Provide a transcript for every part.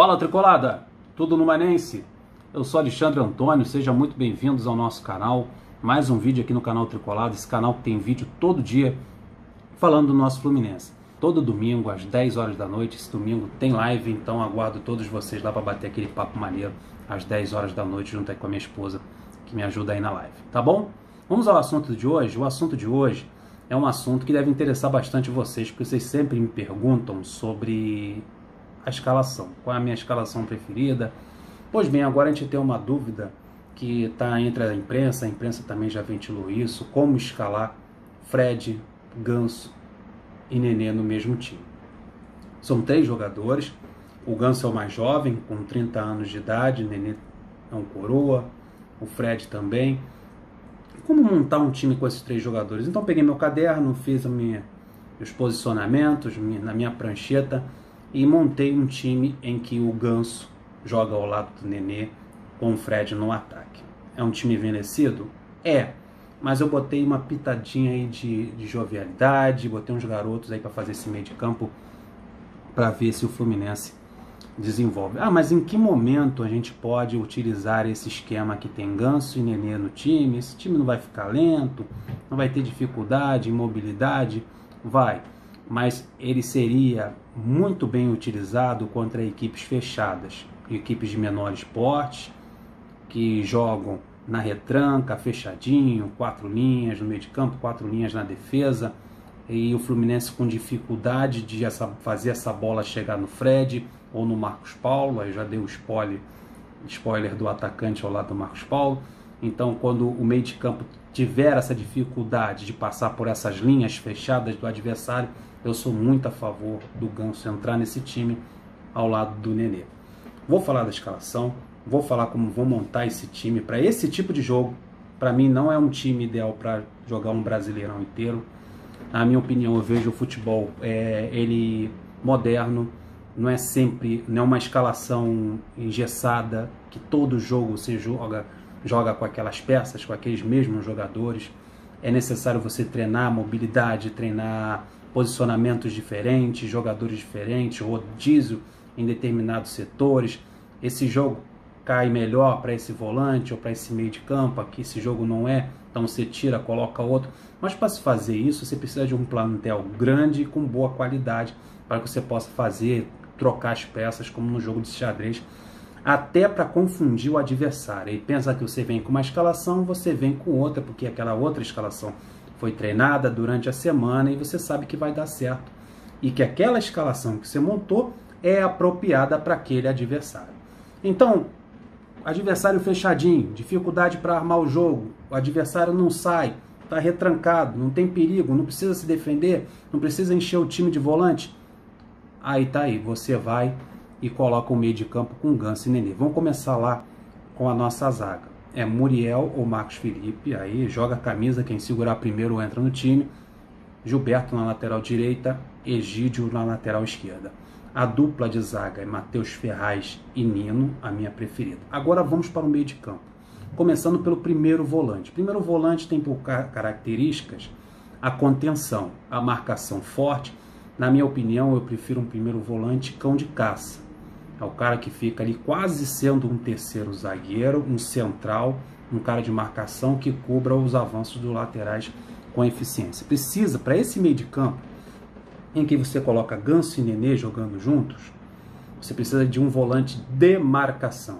Fala, Tricolada! Tudo no Manense? Eu sou Alexandre Antônio, sejam muito bem-vindos ao nosso canal. Mais um vídeo aqui no canal Tricolada, esse canal que tem vídeo todo dia falando do nosso Fluminense. Todo domingo, às 10 horas da noite, esse domingo tem live, então aguardo todos vocês lá para bater aquele papo maneiro às 10 horas da noite, junto aí com a minha esposa, que me ajuda aí na live, tá bom? Vamos ao assunto de hoje. O assunto de hoje é um assunto que deve interessar bastante vocês, porque vocês sempre me perguntam sobre a escalação, qual é a minha escalação preferida. Pois bem, agora a gente tem uma dúvida que está entre a imprensa também já ventilou isso, como escalar Fred, Ganso e Nenê no mesmo time. São 3 jogadores, o Ganso é o mais jovem, com 30 anos de idade, o Nenê é um coroa, o Fred também. Como montar um time com esses 3 jogadores? Então peguei meu caderno, fiz meus posicionamentos na minha prancheta e montei um time em que o Ganso joga ao lado do Nenê com o Fred no ataque. É um time envelhecido? É, mas eu botei uma pitadinha aí de jovialidade, botei uns garotos aí para fazer esse meio de campo para ver se o Fluminense desenvolve. Ah, mas em que momento a gente pode utilizar esse esquema que tem Ganso e Nenê no time? Esse time não vai ficar lento, não vai ter dificuldade, imobilidade? Vai, mas ele seria muito bem utilizado contra equipes fechadas, equipes de menores porte, que jogam na retranca, fechadinho, 4 linhas no meio de campo, 4 linhas na defesa, e o Fluminense com dificuldade de fazer essa bola chegar no Fred ou no Marcos Paulo. Aí já dei o spoiler do atacante ao lado do Marcos Paulo. Então, quando o meio de campo tiver essa dificuldade de passar por essas linhas fechadas do adversário, eu sou muito a favor do Ganso entrar nesse time ao lado do Nenê. Vou falar da escalação, vou falar como vou montar esse time para esse tipo de jogo. Para mim não é um time ideal para jogar um Brasileirão inteiro. Na minha opinião, eu vejo o futebol ele moderno, não é uma escalação engessada, que todo jogo você joga com aquelas peças, com aqueles mesmos jogadores. É necessário você treinar mobilidade, treinar posicionamentos diferentes, jogadores diferentes, rodízio em determinados setores. Esse jogo cai melhor para esse volante ou para esse meio de campo, aqui esse jogo não é, então você tira, coloca outro. Mas para se fazer isso, você precisa de um plantel grande e com boa qualidade, para que você possa trocar as peças, como no jogo de xadrez, até para confundir o adversário. E pensa que você vem com uma escalação, você vem com outra, porque aquela outra escalação foi treinada durante a semana e você sabe que vai dar certo. E que aquela escalação que você montou é apropriada para aquele adversário. Então, adversário fechadinho, dificuldade para armar o jogo, o adversário não sai, está retrancado, não tem perigo, não precisa se defender, não precisa encher o time de volante. Aí tá aí, você vai e coloca o meio de campo com Ganso e Nenê. Vamos começar lá com a nossa zaga. É Muriel ou Marcos Felipe, aí joga a camisa, quem segurar primeiro entra no time. Gilberto na lateral direita, Egídio na lateral esquerda. A dupla de zaga é Matheus Ferraz e Nino, a minha preferida. Agora vamos para o meio de campo, começando pelo primeiro volante. O primeiro volante tem por características a contenção, a marcação forte. Na minha opinião, eu prefiro um primeiro volante cão de caça. É o cara que fica ali quase sendo um terceiro zagueiro, um central, um cara de marcação que cubra os avanços dos laterais com eficiência. Precisa, para esse meio de campo, em que você coloca Ganso e Nenê jogando juntos, você precisa de um volante de marcação.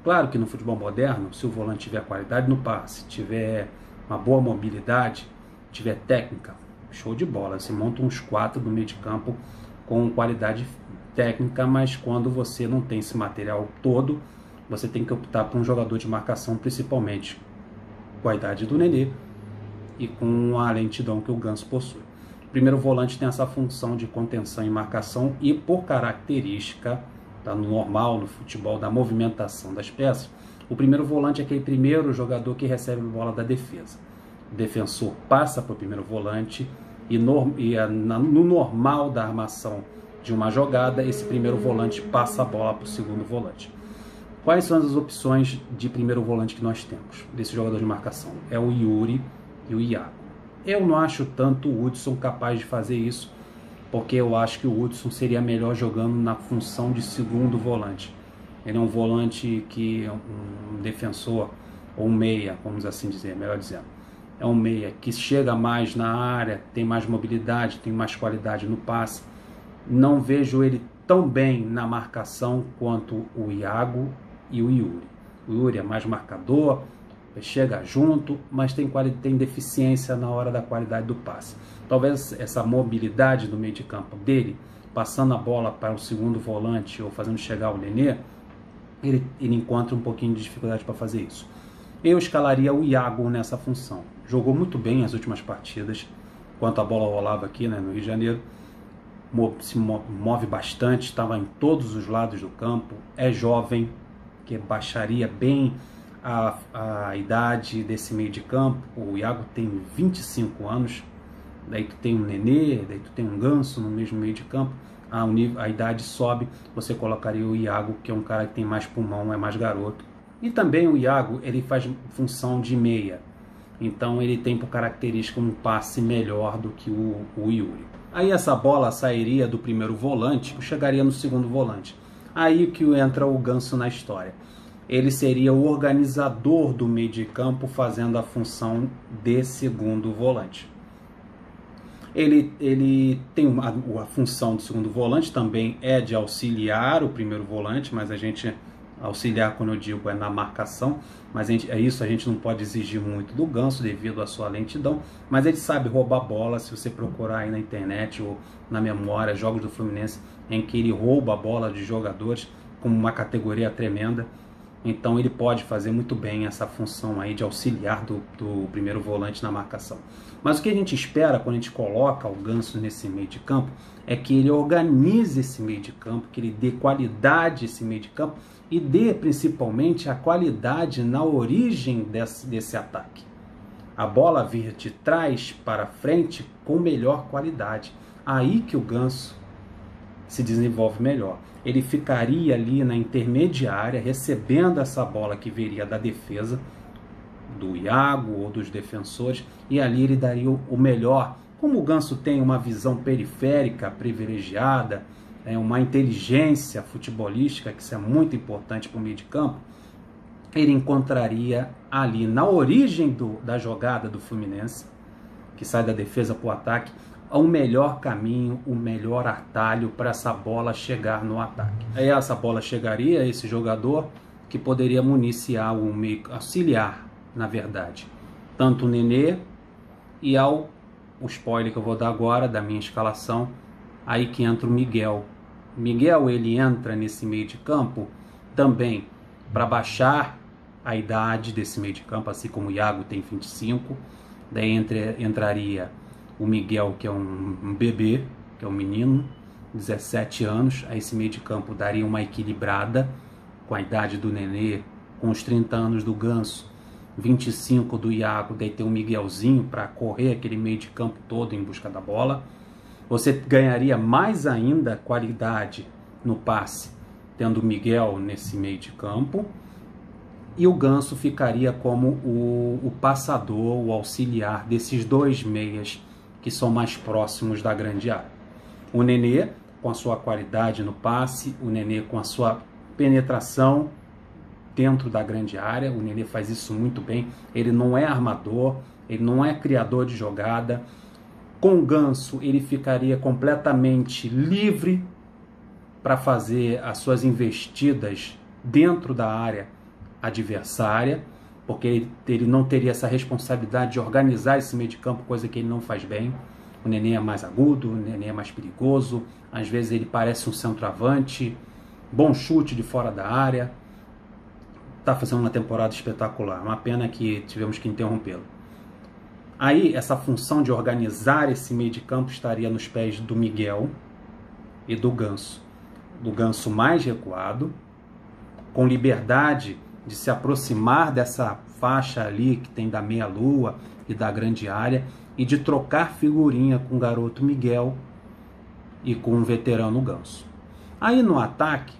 Claro que no futebol moderno, se o volante tiver qualidade no passe, tiver uma boa mobilidade, tiver técnica, show de bola. Você monta uns 4 no meio de campo com qualidade técnica, mas quando você não tem esse material todo, você tem que optar por um jogador de marcação, principalmente com a idade do Nenê e com a lentidão que o Ganso possui. O primeiro volante tem essa função de contenção e marcação e, por característica, tá, no normal, no futebol, da movimentação das peças, o primeiro volante é aquele primeiro jogador que recebe a bola da defesa. O defensor passa para o primeiro volante e no normal da armação de uma jogada, esse primeiro volante passa a bola para o segundo volante. Quais são as opções de primeiro volante que nós temos desse jogador de marcação? É o Yuri e o Iago. Eu não acho tanto o Hudson capaz de fazer isso, porque eu acho que o Hudson seria melhor jogando na função de segundo volante. Ele é um volante que é um defensor, ou um meia, vamos assim dizer, melhor dizendo. É um meia que chega mais na área, tem mais mobilidade, tem mais qualidade no passe. Não vejo ele tão bem na marcação quanto o Iago e o Yuri. O Yuri é mais marcador, chega junto, mas tem deficiência na hora da qualidade do passe. Talvez essa mobilidade do meio de campo dele, passando a bola para o segundo volante ou fazendo chegar o Nenê, ele encontra um pouquinho de dificuldade para fazer isso. Eu escalaria o Iago nessa função. Jogou muito bem as últimas partidas, enquanto a bola rolava aqui, né, no Rio de Janeiro. Se move bastante, estava em todos os lados do campo, é jovem, que baixaria bem a idade desse meio de campo. O Iago tem 25 anos, daí tu tem um Nenê, daí tu tem um Ganso no mesmo meio de campo, a idade sobe, você colocaria o Iago, que é um cara que tem mais pulmão, é mais garoto. E também o Iago, ele faz função de meia, então ele tem por característica um passe melhor do que o Yuri. Aí essa bola sairia do primeiro volante, chegaria no segundo volante. Aí que entra o Ganso na história. Ele seria o organizador do meio de campo, fazendo a função de segundo volante. Ele tem a função de segundo volante, também é de auxiliar o primeiro volante, mas a gente auxiliar, quando eu digo, é na marcação, mas a gente não pode exigir muito do Ganso devido à sua lentidão, mas ele sabe roubar bola. Se você procurar aí na internet ou na memória jogos do Fluminense em que ele rouba a bola de jogadores com uma categoria tremenda, então ele pode fazer muito bem essa função aí de auxiliar do primeiro volante na marcação. Mas o que a gente espera quando a gente coloca o Ganso nesse meio de campo é que ele organize esse meio de campo, que ele dê qualidade a esse meio de campo e dê principalmente a qualidade na origem desse ataque. A bola vir de trás para frente com melhor qualidade. Aí que o Ganso se desenvolve melhor. Ele ficaria ali na intermediária, recebendo essa bola que viria da defesa, do Iago ou dos defensores, e ali ele daria o melhor. Como o Ganso tem uma visão periférica privilegiada, uma inteligência futebolística, que isso é muito importante para o meio de campo, ele encontraria ali na origem da jogada do Fluminense, que sai da defesa para o ataque, o melhor caminho, o melhor atalho para essa bola chegar no ataque. Aí essa bola chegaria a esse jogador que poderia municiar o meio, auxiliar, na verdade, tanto o Nenê e o spoiler que eu vou dar agora da minha escalação, aí que entra o Miguel. Miguel, ele entra nesse meio de campo também para baixar a idade desse meio de campo, assim como o Iago tem 25, daí entraria o Miguel, que é um bebê, que é um menino, 17 anos, a esse meio de campo daria uma equilibrada com a idade do Nenê, com os 30 anos do Ganso, 25 do Iago, daí tem o Miguelzinho para correr aquele meio de campo todo em busca da bola. Você ganharia mais ainda qualidade no passe, tendo o Miguel nesse meio de campo, e o Ganso ficaria como o passador, o auxiliar desses dois meias que são mais próximos da grande área. O Nenê com a sua qualidade no passe, o Nenê com a sua penetração dentro da grande área. O Nenê faz isso muito bem. Ele não é armador, ele não é criador de jogada. Com o Ganso, ele ficaria completamente livre para fazer as suas investidas dentro da área adversária, porque ele não teria essa responsabilidade de organizar esse meio de campo, coisa que ele não faz bem. O Nenê é mais agudo, o Nenê é mais perigoso, às vezes ele parece um centroavante, bom chute de fora da área, está fazendo uma temporada espetacular, uma pena que tivemos que interrompê-lo. Aí essa função de organizar esse meio de campo estaria nos pés do Miguel e do Ganso. Do Ganso mais recuado, com liberdade de se aproximar dessa faixa ali que tem da meia-lua e da grande área e de trocar figurinha com o garoto Miguel e com o veterano Ganso. Aí no ataque,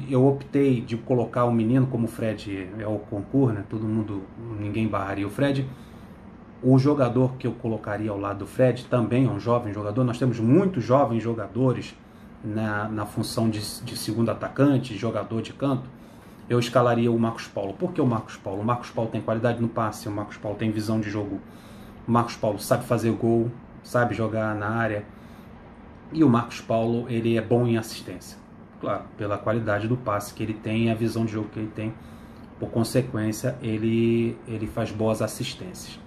eu optei de colocar um menino como o Fred, é o concurso, né? Ninguém barraria o Fred. O jogador que eu colocaria ao lado do Fred também é um jovem jogador. Nós temos muitos jovens jogadores na função de segundo atacante, jogador de canto. Eu escalaria o Marcos Paulo. Por que o Marcos Paulo? O Marcos Paulo tem qualidade no passe, o Marcos Paulo tem visão de jogo, o Marcos Paulo sabe fazer gol, sabe jogar na área, e o Marcos Paulo, ele é bom em assistência. Claro, pela qualidade do passe que ele tem, a visão de jogo que ele tem, por consequência, ele faz boas assistências.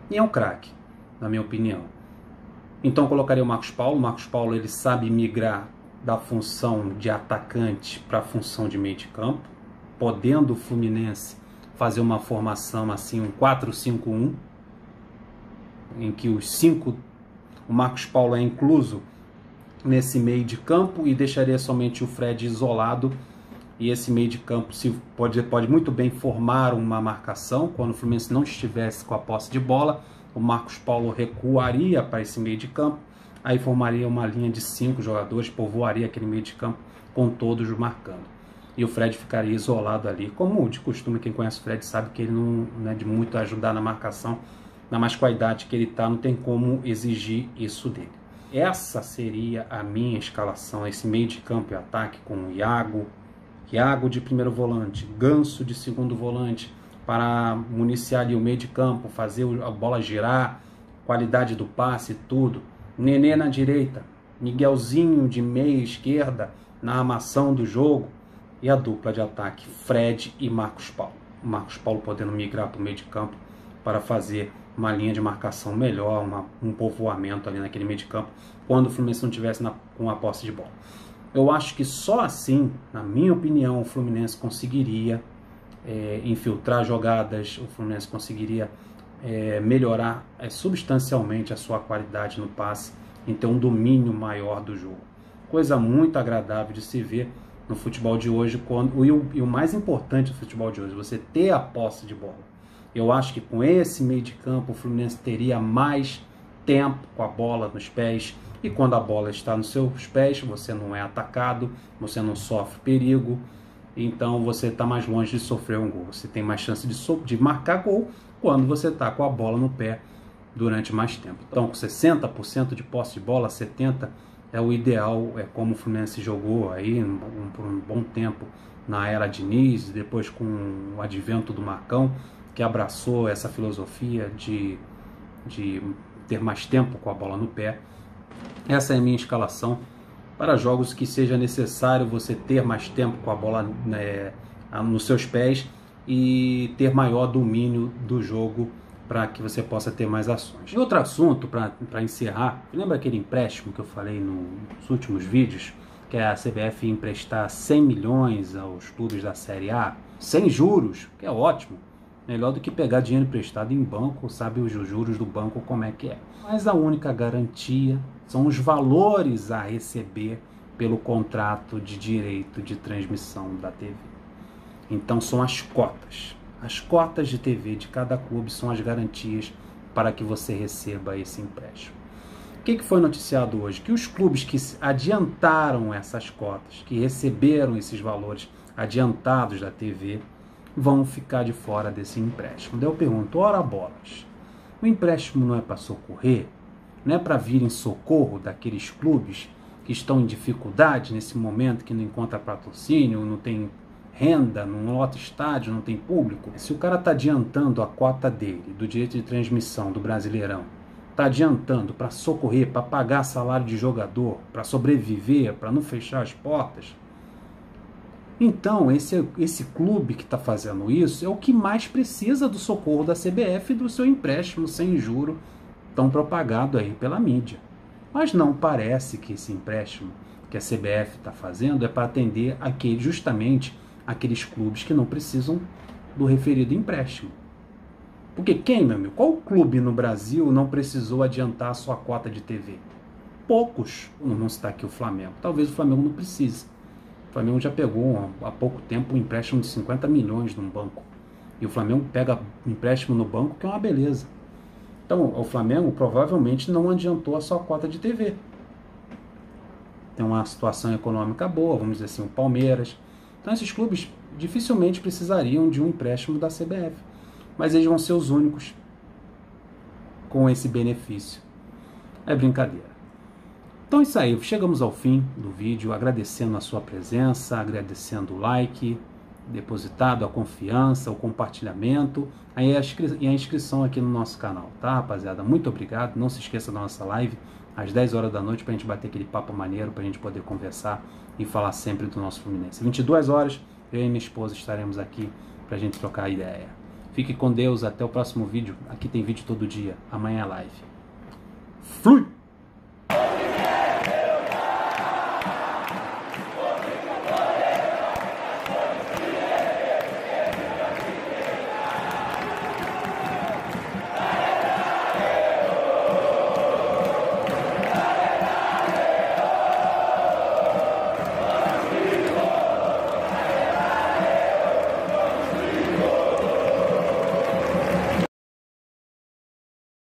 E é um craque, na minha opinião. Então eu colocaria o Marcos Paulo. O Marcos Paulo, ele sabe migrar da função de atacante para a função de meio de campo, podendo o Fluminense fazer uma formação assim, um 4-5-1, em que os 5, o Marcos Paulo é incluso nesse meio de campo e deixaria somente o Fred isolado. E esse meio de campo pode muito bem formar uma marcação. Quando o Fluminense não estivesse com a posse de bola, o Marcos Paulo recuaria para esse meio de campo, aí formaria uma linha de 5 jogadores, povoaria aquele meio de campo com todos marcando. E o Fred ficaria isolado ali. Como de costume, quem conhece o Fred sabe que ele não é de muito ajudar na marcação, na mais com a idade que ele está, não tem como exigir isso dele. Essa seria a minha escalação, esse meio de campo e ataque com o Iago de primeiro volante, Ganso de segundo volante, para municiar ali o meio de campo, fazer a bola girar, qualidade do passe, tudo. Nenê na direita, Miguelzinho de meia esquerda na armação do jogo, e a dupla de ataque, Fred e Marcos Paulo. O Marcos Paulo podendo migrar para o meio de campo para fazer uma linha de marcação melhor, um povoamento ali naquele meio de campo, quando o Fluminense não estivesse com a posse de bola. Eu acho que só assim, na minha opinião, o Fluminense conseguiria infiltrar jogadas, o Fluminense conseguiria melhorar substancialmente a sua qualidade no passe, em ter um domínio maior do jogo. Coisa muito agradável de se ver no futebol de hoje, e o mais importante do futebol de hoje, você ter a posse de bola. Eu acho que com esse meio de campo o Fluminense teria mais tempo com a bola nos pés, e quando a bola está nos seus pés, você não é atacado, você não sofre perigo, então você está mais longe de sofrer um gol. Você tem mais chance de marcar gol quando você está com a bola no pé durante mais tempo. Então com 60% de posse de bola, 70% é o ideal, é como o Fluminense jogou aí por um bom tempo na era Diniz, depois com o advento do Marcão, que abraçou essa filosofia de ter mais tempo com a bola no pé. Essa é a minha escalação para jogos que seja necessário você ter mais tempo com a bola nos seus pés e ter maior domínio do jogo para que você possa ter mais ações. E outro assunto para encerrar, lembra aquele empréstimo que eu falei nos últimos vídeos, que a CBF ia emprestar 100 milhões aos clubes da Série A, sem juros, que é ótimo. Melhor do que pegar dinheiro emprestado em banco, sabe os juros do banco como é que é. Mas a única garantia são os valores a receber pelo contrato de direito de transmissão da TV. Então são as cotas. As cotas de TV de cada clube são as garantias para que você receba esse empréstimo. O que foi noticiado hoje? Que os clubes que adiantaram essas cotas, que receberam esses valores adiantados da TV, vão ficar de fora desse empréstimo. Daí eu pergunto, ora bolas, o empréstimo não é para socorrer? Não é para vir em socorro daqueles clubes que estão em dificuldade nesse momento, que não encontra patrocínio, não tem renda, não lota estádio, não tem público? Se o cara está adiantando a cota dele, do direito de transmissão do Brasileirão, está adiantando para socorrer, para pagar salário de jogador, para sobreviver, para não fechar as portas, então esse clube que está fazendo isso é o que mais precisa do socorro da CBF e do seu empréstimo sem juro tão propagado aí pela mídia. Mas não parece que esse empréstimo que a CBF está fazendo é para atender justamente aqueles clubes que não precisam do referido empréstimo. Porque quem, meu amigo? Qual clube no Brasil não precisou adiantar a sua cota de TV? Poucos. Não está aqui o Flamengo. Talvez o Flamengo não precise. O Flamengo já pegou há pouco tempo um empréstimo de 50 milhões num banco. E o Flamengo pega empréstimo no banco, que é uma beleza. Então, o Flamengo provavelmente não adiantou a sua cota de TV. Tem uma situação econômica boa, vamos dizer assim, o Palmeiras. Então, esses clubes dificilmente precisariam de um empréstimo da CBF. Mas eles vão ser os únicos com esse benefício. É brincadeira. Então é isso aí, chegamos ao fim do vídeo, agradecendo a sua presença, agradecendo o like depositado, a confiança, o compartilhamento e a inscrição aqui no nosso canal, tá, rapaziada? Muito obrigado, não se esqueça da nossa live às 10 horas da noite pra gente bater aquele papo maneiro, pra gente poder conversar e falar sempre do nosso Fluminense. 22 horas, eu e minha esposa estaremos aqui pra gente trocar ideia. Fique com Deus, até o próximo vídeo, aqui tem vídeo todo dia, amanhã é live. Flui!